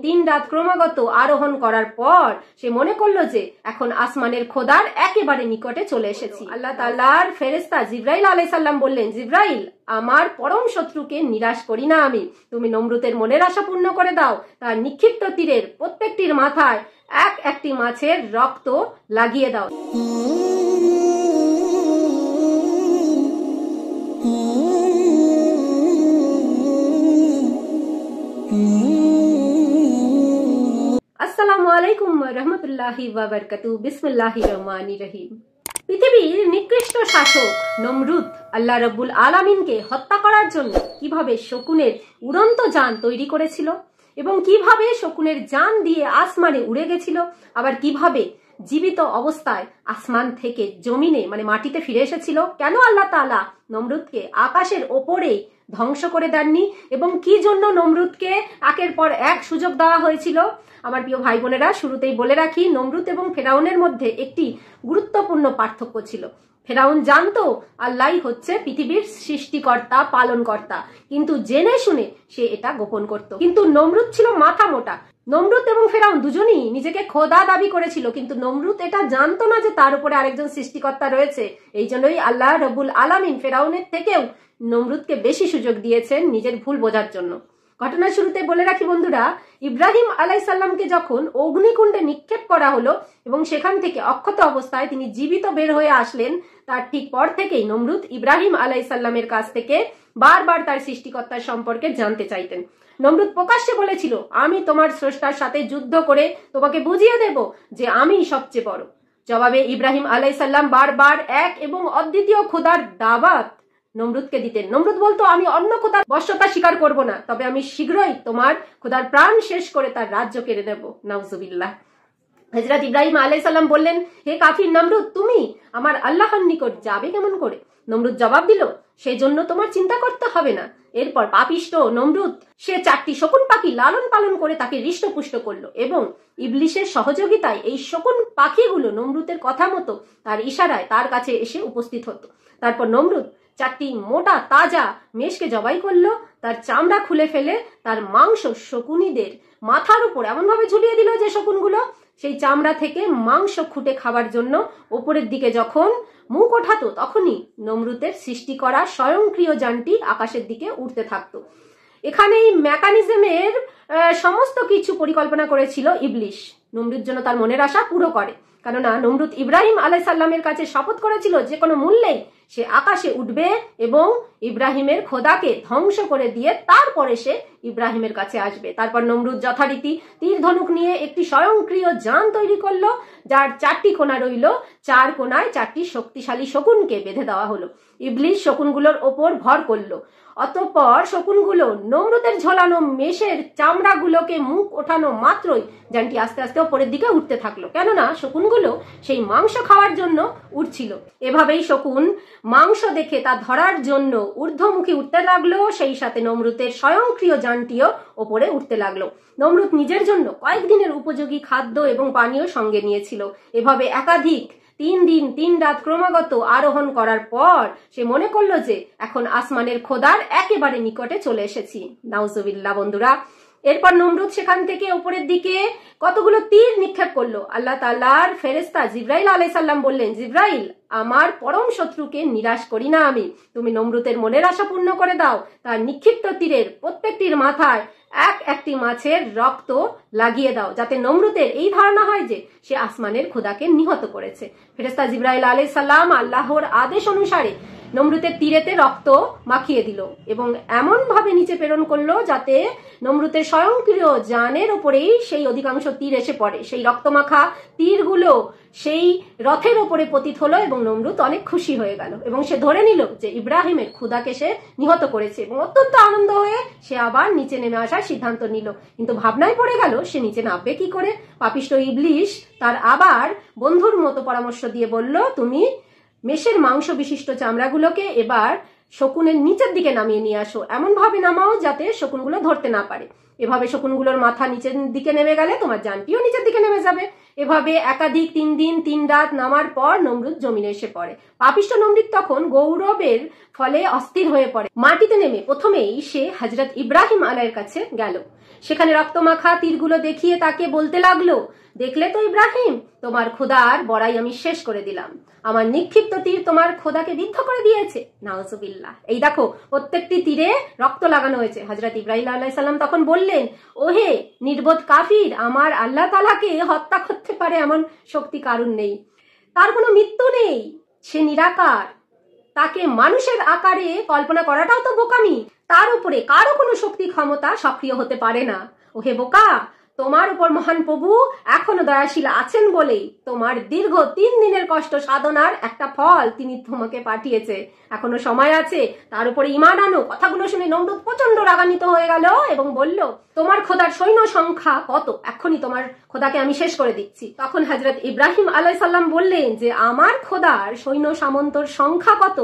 তিন রাত ক্রমাগত আরোহণ করার পর সে মনে করলো যে এখন আসমানের খোদার একেবারে নিকটে চলে এসেছি। আল্লাহ তাআলার ফেরেশতা জিবরাইল আলাইহিস সালাম বললেন, জিবরাইল, আমার পরম শত্রুকে নিরাশ করি না আমি, তুমি নমরুদের মনের আশা পূর্ণ করে দাও। তার নিক্ষিপ্ত তীরের প্রত্যেকটির মাথায় এক একটি মাছের রক্ত লাগিয়ে দাও। আসসালামু আলাইকুম রহমতুল্লাহি ওয়া বারাকাতুহু। বিসমিল্লাহির রহমানির রহিম। পৃথিবীর নিকৃষ্ট শাসক নমরুদ আল্লাহ রাব্বুল আলামিনকে হত্যা করার জন্য কিভাবে শকুনের উড়ন্ত যান তৈরি করেছিল এবং কিভাবে শকুনের যান দিয়ে আসমানে উড়ে গেছিল, আবার কিভাবে জীবিত অবস্থায় আসমান থেকে জমিনে মানে মাটিতে ফিরে এসেছিল, কেন আল্লাহ তাআলা নমরুদকে আকাশের ওপরে ধ্বংস করে দেননি এবং কি জন্য নমরুদকে একের পর এক সুযোগ দেওয়া হয়েছিল। আমার প্রিয় ভাই বোনেরা, শুরুতেই বলে রাখি, নমরুদ এবং ফেরাউনের মধ্যে একটি গুরুত্বপূর্ণ পার্থক্য ছিল। ফেরাউন জানতো আল্লাহই হচ্ছে পৃথিবীর সৃষ্টিকর্তা, পালনকর্তা, কিন্তু জেনে শুনে সে এটা গোপন করত। কিন্তু নমরুদ ছিল মাথা মোটা। নমরুদ এবং ফেরাউন দুজনই নিজেকে খোদা দাবি করেছিল, কিন্তু নমরুদ এটা জানতো না যে তার উপরে আরেকজন সৃষ্টিকর্তা রয়েছে। এই জন্যই আল্লাহ রাব্বুল আলামিন ফেরাউনের থেকেও নমরুদকে বেশি সুযোগ দিয়েছেন নিজের ভুল বোঝার জন্য। ঘটনার শুরুতে বলে রাখি বন্ধুরা, ইব্রাহিম আলাইহিস সালামকে যখন অগ্নিকুণ্ডে নিক্ষেপ করা হলো এবং সেখান থেকে অক্ষত অবস্থায় তিনি জীবিত বের হয়ে আসলেন, তার ঠিক পর থেকেই নমরুদ ইব্রাহিম আলাইহিস সালামের কাছ থেকে বারবার তার সৃষ্টিকর্তার সম্পর্কে জানতে চাইতেন। নমরুদ প্রকাশ্যে বলেছিল, আমি তোমার স্রষ্টার সাথে যুদ্ধ করে তোমাকে বুঝিয়ে দেব যে আমি সবচেয়ে বড়। জবাবে ইব্রাহিম আলাইহিস সালাম বারবার এক এবং অদ্বিতীয় খোদার দাওয়াত নমরুদকে দিতেন। নমরুদ বলতো, আমি অন্য খোদার বশ্যতা স্বীকার করব না, তবে আমি শীঘ্রই তোমার খোদার প্রাণ শেষ করে তার রাজ্য কেড়ে নেব। নাউজুবিল্লাহ। হযরত ইব্রাহিম আলাইহিস সালাম বললেন, হে কাফির নমরুদ, তুমি আমার আল্লাহর নিকট যাবে কেমন করে? নমরুদ জবাব দিল, সেই জন্য তোমার চিন্তা করতে হবে না। এরপর পাপিষ্ট নমরুদ সে 4টি শকুন পাখি লালন পালন করে তাকে হৃষ্টপুষ্ট করলো এবং ইবলিশের সহযোগিতায় এই শকুন পাখিগুলো নমরুদের কথা মতো তার ইশারায় তার কাছে এসে উপস্থিত হতো। তারপর নমরুদ 4টি মোটা তাজা মেষকে জবাই করলো, তার চামড়া খুলে ফেলে তার মাংস শকুনিদের মাথার উপর এমন ভাবে ঝুলিয়ে দিল যে শকুনগুলো সেই চামড়া থেকে মাংস খুঁটে খাবার জন্য উপরের দিকে যখন মুখ ওঠাতো, তখনই নমরুদের সৃষ্টি করা স্বয়ংক্রিয় যানটি আকাশের দিকে উঠতে থাকতো। এখানে এই মেকানিজমের সমস্ত কিছু পরিকল্পনা করেছিল ইবলিশ, নমরুদ জন্য তার মনের আশা পুরো করে। কেননা নমরুদ ইব্রাহিম আলাইহিস সালামের কাছে শপথ করেছিল যে কোনো মূল্যে সে আকাশে উঠবে এবং ইব্রাহিমের খোদাকে ধ্বংস করে দিয়ে তারপরে সে ইব্রাহিমের কাছে আসবে। তারপর নমরুদ যথারীতি তীর ধনুক নিয়ে একটি স্বয়ংক্রিয় যান তৈরি করলো, যার 4টি কোণা রইল, 4 কোণায় 4টি শক্তিশালী শকুনকে বেঁধে দেওয়া হলো। ইবলিশ শকুনগুলোর ওপর ভর করলো। অতঃপর শকুনগুলো নমরুদের ঝোলানো মেষের চামড়াগুলোকে মুখ ওঠানো মাত্রই যানটি আস্তে আস্তে ওপরের দিকে উঠতে থাকলো, কেননা শকুনগুলো সেই মাংস খাওয়ার জন্য উঠছিল। এভাবেই শকুন মাংস দেখে তা ধরার জন্য ঊর্ধ্বমুখী উঠতে লাগলো, সেই সাথে নমরুদের স্বয়ংক্রিয় যানটিও ওপরে উঠতে লাগলো। নমরুদ নিজের জন্য কয়েকদিনের উপযোগী খাদ্য এবং পানীয় সঙ্গে নিয়েছিল। এভাবে একাধিক 3 দিন 3 রাত ক্রমাগত আরোহণ করার পর সে মনে করলো যে এখন আসমানের খোদার একেবারে নিকটে চলে এসেছি। নাউজুবিল্লাহ বন্ধুরা। এরপর নমরুদ সেখান থেকে উপরের দিকে কতগুলো তীর নিক্ষেপ করলো। আল্লাহ তাআলার ফেরেশতা জিবরাইল আলাইহিস সালাম বললেন, জিবরাইল, আমার পরম শত্রুকে নিরাশ করি না আমি, তুমি নমরুদের মনের আশা পূর্ণ করে দাও। তার নিক্ষিপ্ত তীরের প্রত্যেকটির মাথায় এক একটি মাছের রক্ত লাগিয়ে দাও, যাতে নমরুদের এই ধারণা হয় যে সে আসমানের খোদাকে নিহত করেছে। ফেরেশতা জিবরাইল আলাইহিস সালাম আল্লাহর আদেশ অনুসারে নমরুদের তীরেতে রক্ত মাখিয়ে দিল এবং এমন ভাবে নিচে প্রেরণ করলো যাতে নমরুদের স্বয়ংক্রিয় যানের উপরেই সেই অধিকাংশ তীর এসে পড়ে। সেই রক্তমাখা তীরগুলো সেই রথের উপরে পতিত হলো এবং নমরুদ অনেক খুশি হয়ে গেল এবং সে ধরে নিল যে ইব্রাহিমের খোদাকে সে নিহত করেছে এবং অত্যন্ত আনন্দ হয়ে সে আবার নিচে নেমে আসার সিদ্ধান্ত নিল। কিন্তু ভাবনায় পড়ে গেল সে নিচে নামবে কি করে। পাপিষ্ট ইবলিশ তার আবার বন্ধুর মতো পরামর্শ দিয়ে বলল, তুমি মেষের মাংস বিশিষ্ট চামড়াগুলোকে এবার শকুনের নিচের দিকে নামিয়ে নিয়ে আসো, এমন ভাবে নামাও যাতে শকুনগুলো ধরতে না পারে। এভাবে শকুনগুলোর মাথা নিচের দিকে নেমে গেলে তোমার যানটিও নিচের দিকে নেমে যাবে। এভাবে একাধিক 3 দিন 3 রাত নামার পর নমরুদ জমিনে এসে পড়ে। পাপিষ্ঠ নমরুদ তখন গৌরবের ফলে অস্থির হয়ে পড়ে। মাটিতে নেমে প্রথমেই সে হযরত ইব্রাহিম আলাইহির কাছে গেল। সেখানে রক্তমাখা তীরগুলো দেখিয়ে তাকে বলতে লাগলো, দেখলে তো ইব্রাহিম, তোমার খোদার বড়াই আমি শেষ করে দিলাম। আমার নিক্ষিপ্ত তীর তোমার খোদাকে বিদ্ধ করে দিয়েছে। নাউজুবিল্লাহ। এই দেখো, প্রত্যেকটি তীরে রক্ত লাগানো হয়েছে। হযরত ইব্রাহিম আলাইহিস সালাম তখন বললেন, ওহে নির্বোধ কাফির, আমার আল্লাহ তাআলাকে হত্যা করতে পারে এমন শক্তি কারুর নেই। তার কোনো মৃত্যু নেই, সে নিরাকার। তাকে মানুষের আকারে কল্পনা করাটাও তো বোকামি। তার উপরে কারো কোনো শক্তি ক্ষমতা সক্রিয় হতে পারে না। ওহে বোকা, তোমার উপর মহান প্রভু এখনো দয়াশীল আছেন বলেই তোমার দীর্ঘ 3 দিনের কষ্ট সাধনার একটা ফল তিনি তোমাকে পাঠিয়েছে। এখনো সময় আছে, তার উপরে ঈমান আনো। কথাগুলো শুনে নমরুদ প্রচন্ড রাগান্বিত হয়ে গেল এবং বলল, তোমার খোদার সৈন্য সংখ্যা কত? এখনই তোমার খোদাকে আমি শেষ করে দিচ্ছি। তখন হযরত ইব্রাহিম আলাইহিস সালাম বললেন যে আমার খোদার সৈন্য সামন্তর সংখ্যা কত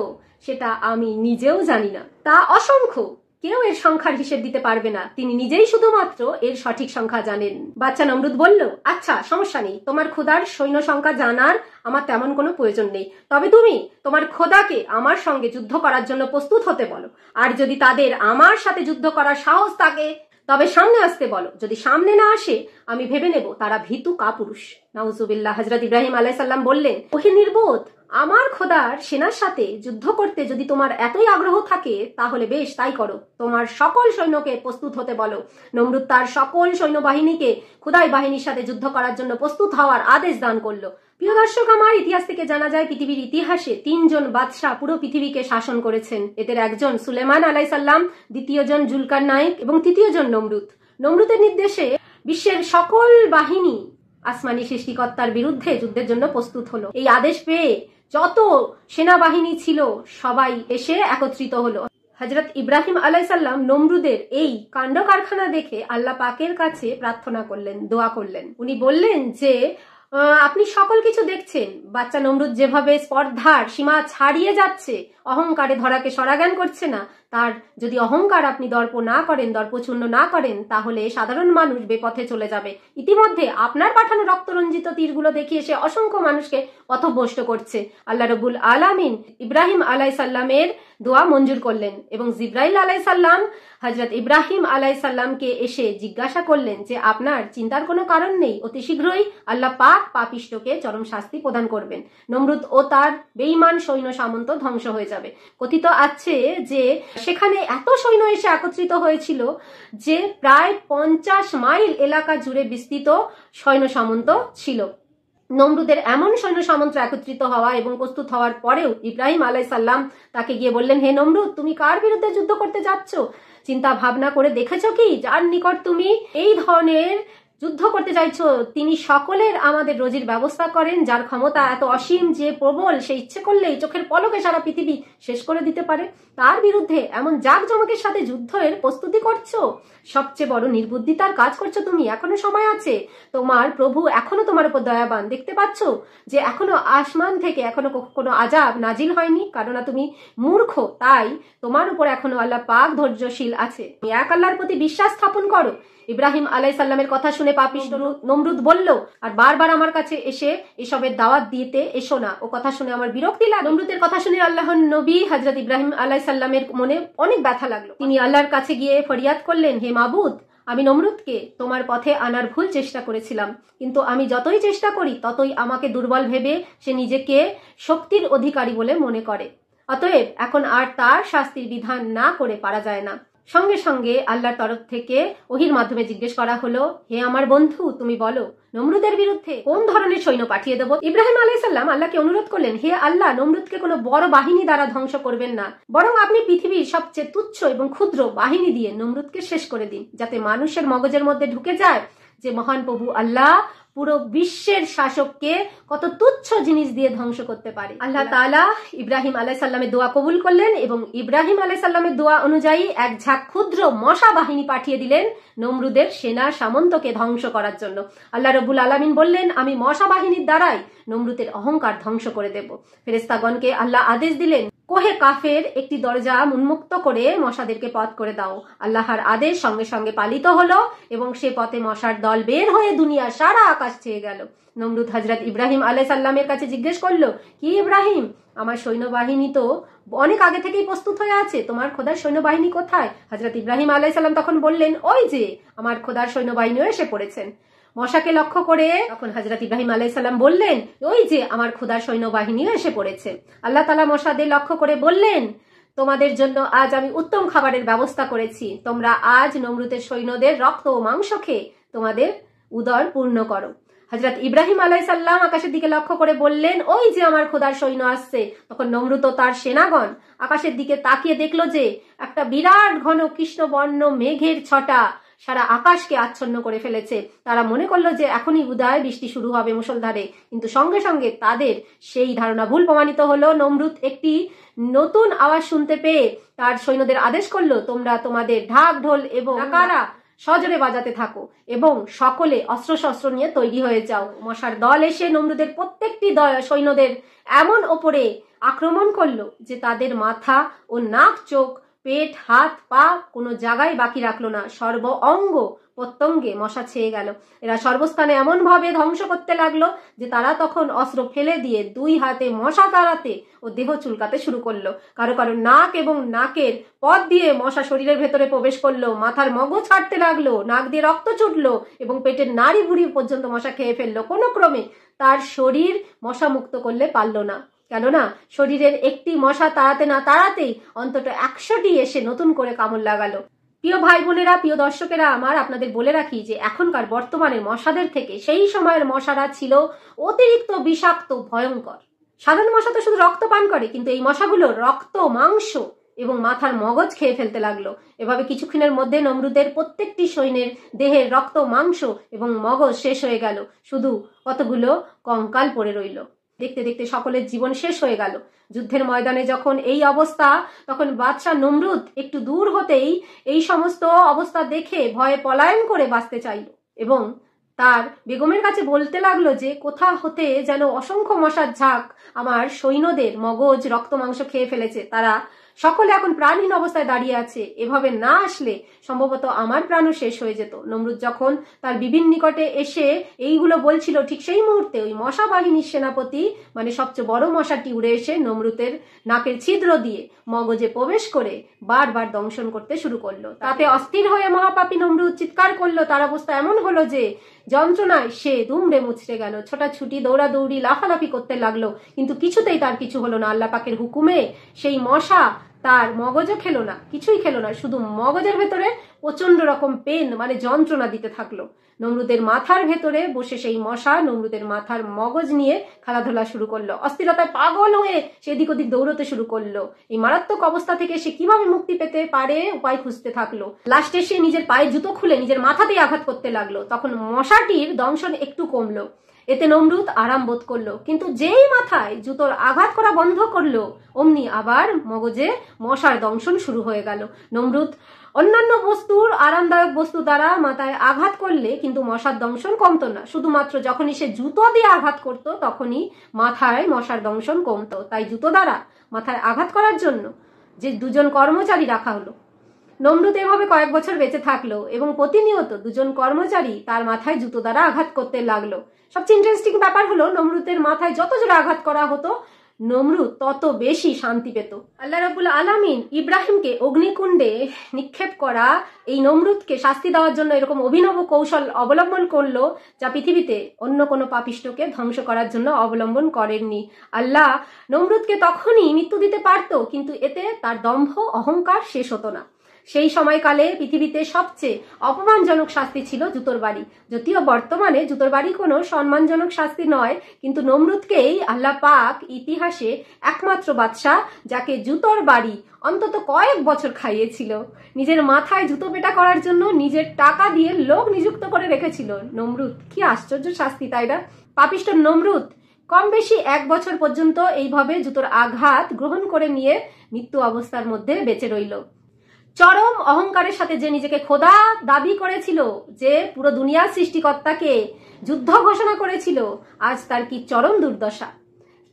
সেটা আমি নিজেও জানি না, তা অসংখ্য। কেউ এর সংখ্যার হিসেব দিতে পারবে না, তিনি নিজেই শুধুমাত্র এর সঠিক সংখ্যা জানেন। বাচ্চা নমরুদ বলল, আচ্ছা সমস্যা নেই, তোমার খোদার সৈন্য সংখ্যা জানার আমার তেমন কোনো প্রয়োজন নেই। তবে তুমি তোমার খোদাকে আমার সঙ্গে যুদ্ধ করার জন্য প্রস্তুত হতে বলো। আর যদি তাদের আমার সাথে যুদ্ধ করার সাহস থাকে তবে সামনে আসতে বলো। যদি সামনে না আসে আমি ভেবে নেব তারা ভীতু কাপুরুষ। নাউজুবিল্লাহ। হযরত ইব্রাহিম আলাইহিস সালাম বললেন, ওহে নির্বোধ, আমার খোদার সেনার সাথে যুদ্ধ করতে যদি তোমার এতই আগ্রহ থাকে তাহলে বেশ তাই করো। তোমার সকল সৈন্যকে প্রস্তুত হতে বলো। নমরুদ তার সকল সৈন্যবাহিনীকে খোদাই বাহিনীর সাথে যুদ্ধ করার জন্য প্রস্তুত হওয়ার আদেশ দান করলো। প্রিয় দর্শক, আমার ইতিহাস থেকে জানা যায় পৃথিবীর ইতিহাসে 3 জন বাদশাহ পুরো পৃথিবীকে শাসন করেছেন। এদের একজন সুলেমান আলাইহিস সালাম, দ্বিতীয়জন জুলকারনাইন এবং তৃতীয়জন নমরুদ। নমরুদের নির্দেশে বিশ্বের সকল বাহিনী আসমানি সৃষ্টিকর্তার বিরুদ্ধে যুদ্ধের জন্য প্রস্তুত হলো। এই আদেশ পেয়ে যত সেনাবাহিনী ছিল সবাই এসে একত্রিত হলো। হযরত ইব্রাহিম আলাইহিস সালাম নমরুদের এই কাণ্ড কারখানা দেখে আল্লাহ পাকের কাছে প্রার্থনা করলেন, দোয়া করলেন। উনি বললেন যে আপনি সকল কিছু দেখছেন, বাচ্চা নমরুদ যেভাবে স্পর্ধার সীমা ছাড়িয়ে যাচ্ছে, অহংকারে ধরাকে সরাজ্ঞান করছে না, তার যদি অহংকার আপনি দর্প না করেন, দর্পচূর্ণ না করেন, তাহলে সাধারণ মানুষ বেপথে চলে যাবে। ইতিমধ্যে আপনার পাঠানো রক্তরঞ্জিত তীরগুলো দেখিয়ে সে অসংখ্য মানুষকে পথভ্রষ্ট করছে। আল্লাহ রাব্বুল আলামিন ইব্রাহিম আলাইহিস সালামের দোয়া মঞ্জুর করলেন এবং জিবরাইল আলাইহিস সালাম হযরত ইব্রাহিম আলাইহিস সালামকে এসে জিজ্ঞাসা করলেন যে আপনার চিন্তার কোনো কারণ নেই, অতি শীঘ্রই আল্লাহ পাক পাপিষ্ঠকে চরম শাস্তি প্রদান করবেন। নমরুদ ও তার বেঈমান সৈন্য সামন্ত ধ্বংস হয়ে যাবে। কথিত আছে যে সেখানে এত সৈন্য এসে একত্রিত হয়েছিল যে প্রায় 50 মাইল এলাকা জুড়ে বিস্তৃত সৈন্য সামন্ত ছিল। নমরুদের এমন সৈন্য সামন্ত একত্রিত হওয়া এবং প্রস্তুত হওয়ার পরেও ইব্রাহিম আলাইহিস সালাম তাকে গিয়ে বললেন, হে নমরুদ, তুমি কার বিরুদ্ধে যুদ্ধ করতে যাচ্ছ? চিন্তা ভাবনা করে দেখেছো কি যার নিকট তুমি এই ধরনের যুদ্ধ করতে চাইছো তিনি সকলের আমাদের রোজির ব্যবস্থা করেন, যার ক্ষমতা এত অসীম যে প্রবল, সে ইচ্ছে করলেই চোখের পলকে সারা পৃথিবী শেষ করে দিতে পারে। তার বিরুদ্ধে এমন জাঁকজমকের সাথে যুদ্ধের প্রস্তুতি করছো, সবচেয়ে বড় নির্বুদ্ধিতার কাজ করছো তুমি। এখনো সময় আছে, তোমার প্রভু এখনো তোমার উপর দয়াবান। দেখতে পাচ্ছ যে এখনো আসমান থেকে এখনো কোনো আযাব নাজিল হয়নি, কারণ তুমি মূর্খ, তাই তোমার উপর এখনো আল্লাহ পাক ধৈর্যশীল আছে। তুমি এক আল্লাহর প্রতি বিশ্বাস স্থাপন করো। ইব্রাহিম আলাইহিস সালামের কথা শুনে পাপিষ্ঠ নমরুদ বলল, আর বারবার আমার কাছে এসে এসবের দাওয়াত দিতে এসো না, ও কথা শুনে আমার বিরক্তি লাগে। নমরুদের কথা শুনে আল্লাহর নবী হযরত ইব্রাহিম আলাইহিস সালামের মনে অনেক ব্যথা লাগলো। তিনি আল্লাহর কাছে গিয়ে ফরিয়াদ করলেন, হে মাবুদ, আমি নমরুদকে তোমার পথে আনার ভুল চেষ্টা করেছিলাম, কিন্তু আমি যতই চেষ্টা করি ততই আমাকে দুর্বল ভেবে সে নিজেকে শক্তির অধিকারী বলে মনে করে। অতএব এখন আর তার শাস্তির বিধান না করে পারা যায় না। সঙ্গে সঙ্গে আল্লাহর তরফ থেকে ওহির মাধ্যমে জিজ্ঞেস করা হলো, হে আমার বন্ধু, তুমি বলো নমরুদের বিরুদ্ধে কোন ধরনের সৈন্য পাঠিয়ে দেব? ইব্রাহিম আলাইহিস সালাম আল্লাহকে অনুরোধ করলেন, হে আল্লাহ, নমরুদকে কোনো বড় বাহিনী দ্বারা ধ্বংস করবেন না, বরং আপনি পৃথিবীর সবচেয়ে তুচ্ছ এবং ক্ষুদ্র বাহিনী দিয়ে নমরুদকে শেষ করে দিন, যাতে মানুষের মগজের মধ্যে ঢুকে যায় যে মহান প্রভু আল্লাহ পুরো বিশ্বের শাসককে কত তুচ্ছ জিনিস দিয়ে ধ্বংস করতে পারে। আল্লাহ তাআলা ইব্রাহিম আলাইহিস সালামের দোয়া কবুল করলেন এবং ইব্রাহিম আলাইহিস সালামের দোয়া অনুযায়ী এক ঝাঁক ক্ষুদ্র মশা বাহিনী পাঠিয়ে দিলেন নমরুদের সেনা সামন্তকে ধ্বংস করার জন্য। আল্লাহ রাব্বুল আলামিন বললেন, আমি মশা বাহিনীর দ্বারাই নমরুদের অহংকার ধ্বংস করে দেব। ফেরেশতাগণকে আল্লাহ আদেশ দিলেন, কোহে কাফের একটি দরজা উন্মুক্ত করে মশাদেরকে পথ করে দাও। আল্লাহর আদেশ সঙ্গে সঙ্গে পালিত হলো এবং সে পথে মশার দল বের হয়ে দুনিয়া সারা আকাশ ছেয়ে গেল। নমরুদ হযরত ইব্রাহিম আলাইহিস সালামের কাছে জিজ্ঞেস করলো, কি ইব্রাহিম, আমার সৈন্যবাহিনী তো অনেক আগে থেকেই প্রস্তুত হয়ে আছে, তোমার খোদার সৈন্যবাহিনী কোথায়? হযরত ইব্রাহিম আলাইহিস সালাম তখন বললেন, ওই যে আমার খোদার সৈন্যবাহিনীও এসে পড়েছেন। মশাকে লক্ষ্য করে তখন হযরত ইব্রাহিম আলাইহিস সালাম বললেন, ওই যে আমার খোদার সৈন্যবাহিনীও এসে পড়েছে। আল্লাহ তাআলা মশাদের লক্ষ্য করে বললেন, তোমাদের জন্য আজ আমি উত্তম খাবারের ব্যবস্থা করেছি, তোমরা আজ নমরুদের সৈন্যদের রক্ত ও মাংস খেয়ে তোমাদের উদর পূর্ণ করো। হযরত ইব্রাহিম আলাইহিস সালাম আকাশের দিকে লক্ষ্য করে বললেন, ওই যে আমার খোদার সৈন্য আসছে। তখন নমরুদ ও তার সেনাগণ আকাশের দিকে তাকিয়ে দেখলো যে একটা বিরাট ঘন কৃষ্ণবর্ণ মেঘের ছটা সারা আকাশকে আচ্ছন্ন করে ফেলেছে। তারা মনে করলো যে এখনই উদয় বৃষ্টি শুরু হবে মুষলধারে, কিন্তু সঙ্গে সঙ্গে তাদের সেই ধারণা ভুল প্রমাণিত হলো। নমরুদ একটি নতুন আওয়াজ শুনতে পেয়ে তার সৈন্যদের আদেশ করলো, তোমরা তোমাদের ঢাক ঢোল এবং নাগারা সজোরে বাজাতে থাকো এবং সকলে অস্ত্রশস্ত্র নিয়ে তৈরি হয়ে যাও। মশার দল এসে নমরুদের প্রত্যেকটি সৈন্যদের এমন ওপরে আক্রমণ করলো যে তাদের মাথা ও নাক, চোখ, পেট, হাত, পা কোনো জায়গায় বাকি রাখলো না, সর্ব অঙ্গ প্রত্যঙ্গে মশা ছেয়ে গেল। এরা সর্বস্থানে এমন ভাবে ধ্বংস করতে লাগলো যে তারা তখন অস্ত্র ফেলে দিয়ে দুই হাতে মশা তাড়াতে ও দেহ চুলকাতে শুরু করলো। কারো কারো নাক এবং নাকের পথ দিয়ে মশা শরীরের ভেতরে প্রবেশ করলো, মাথার মগজ ছাড়তে লাগলো, নাক দিয়ে রক্ত ছুটলো এবং পেটের নাড়ি ভুড়ি পর্যন্ত মশা খেয়ে ফেললো। কোনো ক্রমে তার শরীর মশা মুক্ত করলে পারলো না, কেননা শরীরের একটি মশা তাড়াতে না তাড়াতেই অন্তত 100টি এসে নতুন করে কামড় লাগালো। প্রিয় ভাই বোনেরা, প্রিয় দর্শকেরা আমার, আপনাদের বলে রাখি যে এখনকার বর্তমানের মশাদের থেকে সেই সময়ের মশারা ছিল অতিরিক্ত বিষাক্ত, ভয়ঙ্কর। সাধারণ মশা তো শুধু রক্ত পান করে, কিন্তু এই মশাগুলো রক্ত, মাংস এবং মাথার মগজ খেয়ে ফেলতে লাগলো। এভাবে কিছুক্ষণের মধ্যে নমরুদের প্রত্যেকটি সৈন্যের দেহের রক্ত, মাংস এবং মগজ শেষ হয়ে গেল, শুধু কতগুলো কঙ্কাল পড়ে রইল। দেখতে দেখতে সকলের জীবন শেষ হয়ে গেল। যুদ্ধের ময়দানে যখন এই অবস্থা, তখন বাদশাহ নমরুদ একটু দূর হতেই এই সমস্ত অবস্থা দেখে ভয়ে পলায়ন করে বাঁচতে চাইল এবং তার বেগমের কাছে বলতে লাগলো যে কোথা হতে যেন অসংখ্য মশার ঝাঁক আমার সৈন্যদের মগজ, রক্ত, মাংস খেয়ে ফেলেছে, তারা সকলে এখন প্রাণহীন অবস্থায় দাঁড়িয়ে আছে, এভাবে না আসলে সম্ভবত আমার প্রাণও শেষ হয়ে যেত। নমরুদ যখন তার বিবির নিকটে এসে এইগুলো বলছিল, ঠিক সেই মুহূর্তে ওই মশা বাহিনীর সেনাপতি মানে সবচেয়ে বড় মশাটি উড়ে এসে নমরুদের নাকের ছিদ্র দিয়ে মগজে প্রবেশ করে বারবার দংশন করতে শুরু করলো। তাতে অস্থির হয়ে মহাপাপী নমরুদ চিৎকার করলো। তার অবস্থা এমন হলো যে যন্ত্রণায় সে দুমড়ে মুচড়ে গেল, ছোটাছুটি, দৌড়াদৌড়ি, লাফালাফি করতে লাগলো, কিন্তু কিছুতেই তার কিছু হলো না। আল্লাহ পাকের হুকুমে সেই মশা তার মগজও খেলো না, কিছুই খেলো না, শুধু মগজের ভেতরে প্রচন্ড রকম পেন মানে যন্ত্রণা দিতে থাকলো। নমরুদের মাথার ভেতরে বসে সেই মশা নমরুদের মাথার মগজ নিয়ে খেলাধুলা শুরু করলো। অস্থিরতায় পাগল হয়ে সেদিক ওদিক দৌড়তে শুরু করলো। এই মারাত্মক অবস্থা থেকে সে কিভাবে মুক্তি পেতে পারে উপায় খুঁজতে থাকলো। লাস্টে সে নিজের পায়ে জুতো খুলে নিজের মাথাতেই আঘাত করতে লাগলো। তখন মশাটির দংশন একটু কমলো, এতে নমরুদ আরাম বোধ করলো, কিন্তু যেই মাথায় জুতোর আঘাত করা বন্ধ করলো অমনি আবার মগজে মশার দংশন শুরু হয়ে গেল। নমরুদ অন্যান্য বস্তুর, আরামদায়ক বস্তু দ্বারা মাথায় আঘাত করলে কিন্তু মশার দংশন কমতো না, শুধুমাত্র যখনই সে জুতো দিয়ে আঘাত করতো তখনই মাথায় মশার দংশন কমতো। তাই জুতো দ্বারা মাথায় আঘাত করার জন্য যে দুজন কর্মচারী রাখা হলো। নমরুদ এভাবে কয়েক বছর বেঁচে থাকলো এবং প্রতিনিয়ত দুজন কর্মচারী তার মাথায় জুতো দ্বারা আঘাত করতে লাগলো। সবচেয়ে ইন্টারেস্টিং ব্যাপার হলো নমরুদের মাথায় যত জোরে আঘাত করা হতো নমরুদ তত বেশি শান্তি পেত। আল্লাহ রাব্বুল আলামিন ইব্রাহিমকে অগ্নিকুণ্ডে নিক্ষেপ করা এই নমরুদকে শাস্তি দেওয়ার জন্য এরকম অভিনব কৌশল অবলম্বন করলো, যা পৃথিবীতে অন্য কোনো পাপিষ্টকে ধ্বংস করার জন্য অবলম্বন করেননি। আল্লাহ নমরুদকে তখনই মৃত্যু দিতে পারত, কিন্তু এতে তার দম্ভ, অহংকার শেষ হতো না। সেই সময়কালে পৃথিবীতে সবচেয়ে অপমানজনক শাস্তি ছিল জুতোর বাড়ি। যদিও বর্তমানে জুতোর বাড়ি কোনো সম্মানজনক শাস্তি নয়, কিন্তু নমরুদকেই আল্লাহ পাক ইতিহাসে একমাত্র বাদশাহ যাকে জুতোর বাড়ি অন্তত কয়েক বছর খাইয়েছিল। নিজের মাথায় জুতো পেটা করার জন্য নিজের টাকা দিয়ে লোক নিযুক্ত করে রেখেছিল নমরুদ। কি আশ্চর্য শাস্তি, তাই না? পাপিষ্ট নমরুদ কম বেশি 1 বছর পর্যন্ত এইভাবে জুতোর আঘাত গ্রহণ করে নিয়ে মৃত্যু অবস্থার মধ্যে বেঁচে রইল। চরম অহংকারের সাথে যে নিজেকে খোদা দাবি করেছিল, যে পুরো দুনিয়ার সৃষ্টিকর্তাকে যুদ্ধ ঘোষণা করেছিল, আজ তার কি চরম দুর্দশা।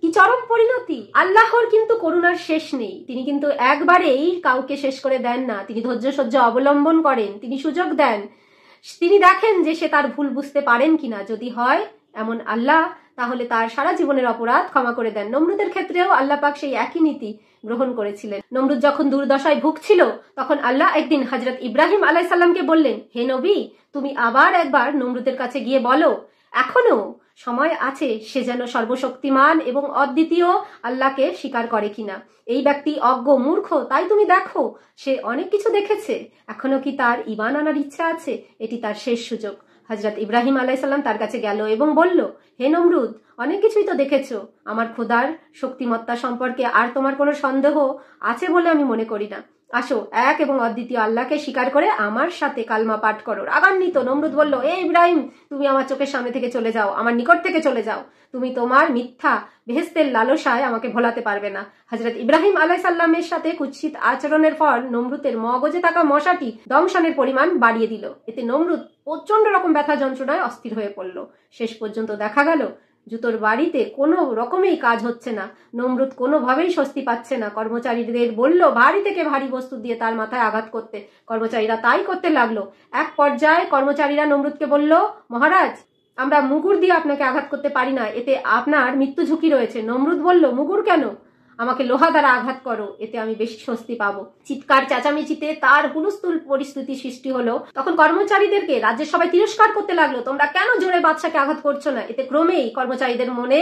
কি চরম পরিণতি! আল্লাহর কিন্তু করুণার শেষ নেই। তিনি কিন্তু একবারেই কাউকে শেষ করে দেন না। তিনি ধৈর্য সহ্য অবলম্বন করেন, তিনি সুযোগ দেন, তিনি দেখেন যে সে তার ভুল বুঝতে পারেন কিনা। যদি হয় এমন আল্লাহ, তাহলে তার সারা জীবনের অপরাধ ক্ষমা করে দেন। নমরুদের ক্ষেত্রেও আল্লাহ পাক সেই একই নীতি গ্রহণ করেছিলেন। নমরুদ যখন দুর্দশায় ভুগছিল, তখন আল্লাহ একদিন হযরত ইব্রাহিম আলাইহিস সালামকে বললেন, হে নবী, তুমি আবার একবার নমরুদের কাছে গিয়ে বলো, এখনো সময় আছে সে যেন সর্বশক্তিমান এবং অদ্বিতীয় আল্লাহকে স্বীকার করে কিনা। এই ব্যক্তি অজ্ঞ মূর্খ, তাই তুমি দেখো সে অনেক কিছু দেখেছে, এখনো কি তার ঈমান আনার ইচ্ছা আছে? এটি তার শেষ সুযোগ। হযরত ইব্রাহিম আলাইহিস সালাম তার কাছে গেল এবং বলল, হে নমরুদ, অনেক কিছুই তো দেখেছো, আমার খোদার শক্তিমত্তা সম্পর্কে আর তোমার কোনো সন্দেহ আছে বলে আমি মনে করি না। আসো, এক এবং অদ্বিতীয় আল্লাহকে স্বীকার করে আমার সাথে কালমা পাঠ করো। রাগান্বিত নমরুদ বলল, এ ইব্রাহিম, তুমি আমার চোখের সামনে থেকে চলে যাও, আমার নিকট থেকে চলে যাও। তুমি তোমার মিথ্যা বেহেশতের লালসায় আমাকে ভোলাতে পারবে না। হযরত ইব্রাহিম আলাইহিস সালামের সাথে কুৎসিত আচরণের ফল নমরুদের মগজে থাকা মশাটি দংশনের পরিমাণ বাড়িয়ে দিল। এতে নমরুদ প্রচন্ড রকম ব্যথা যন্ত্রণায় অস্থির হয়ে পড়ল। শেষ পর্যন্ত দেখা গেল জুতোর বাড়িতে কোনো রকমেই কাজ হচ্ছে না। নমরুদ কোনোভাবেই স্বস্তি পাচ্ছে না। কর্মচারীদের বলল ভারী থেকে ভারী বস্তু দিয়ে তার মাথায় আঘাত করতে। কর্মচারীরা তাই করতে লাগলো। এক পর্যায়ে কর্মচারীরা নমরুদকে বলল, মহারাজ, আমরা মুগুর দিয়ে আপনাকে আঘাত করতে পারি না, এতে আপনার মৃত্যু ঝুঁকি রয়েছে। নমরুদ বলল, মুগুর কেন? আমাকে লোহা দ্বারা আঘাত করো, এতে আমি বেশি স্বস্তি পাবো। চিৎকার চেঁচামেচিতে তার হুলস্থুল পরিস্থিতি সৃষ্টি হলো। তখন কর্মচারীদেরকে রাজ্যের সবাই তিরস্কার করতে লাগলো, তোমরা কেন জোরে বাদশাকে আঘাত করছো না? এতে ক্রমেই কর্মচারীদের মনে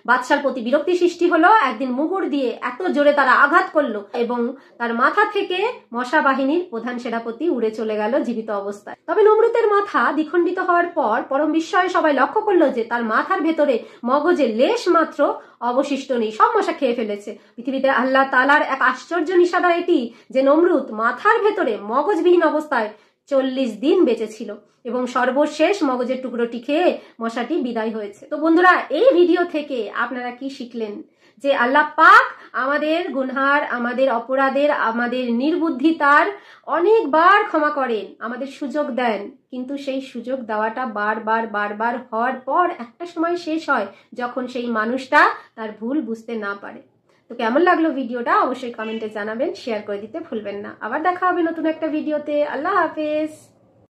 বাদশার প্রতি বিরক্তি সৃষ্টি হলো। একদিন মুগুর দিয়ে এত জোরে তারা আঘাত করলো এবং তার মাথা থেকে মশা বাহিনীর প্রধান সেনাপতি উড়ে চলে গেল জীবিত অবস্থায়। তবে নমরুদের মাথা দ্বিখণ্ডিত হওয়ার পর পরম বিস্ময়ে সবাই লক্ষ্য করলো যে তার মাথার ভেতরে মগজে লেশ মাত্র অবশিষ্ট নেই, সব মশা খেয়ে ফেলেছে। পৃথিবীতে আল্লাহ তাআলার এক আশ্চর্য নিশানা এটি যে নমরুদ মাথার ভেতরে মগজবিহীন অবস্থায় 40 দিন বেঁচে ছিল এবং সর্বশেষ মগজের টুকরোটি খেয়ে মশাটি বিদায় হয়েছে। তো বন্ধুরা, এই ভিডিও থেকে আপনারা কি শিখলেন? যে আল্লাহ পাক আমাদের গুনহার, আমাদের অপরাধের, আমাদের নির্বুদ্ধিতার অনেকবার ক্ষমা করেন, আমাদের সুযোগ দেন, কিন্তু সেই সুযোগ দেওয়াটা বারবার হওয়ার পর একটা সময় শেষ হয় যখন সেই মানুষটা তার ভুল বুঝতে না পারে। তো কেমন লাগলো ভিডিওটা অবশ্যই কমেন্টে জানাবেন, শেয়ার করে দিতে ভুলবেন না। আবার দেখা হবে নতুন একটা ভিডিওতে। আল্লাহ হাফেজ।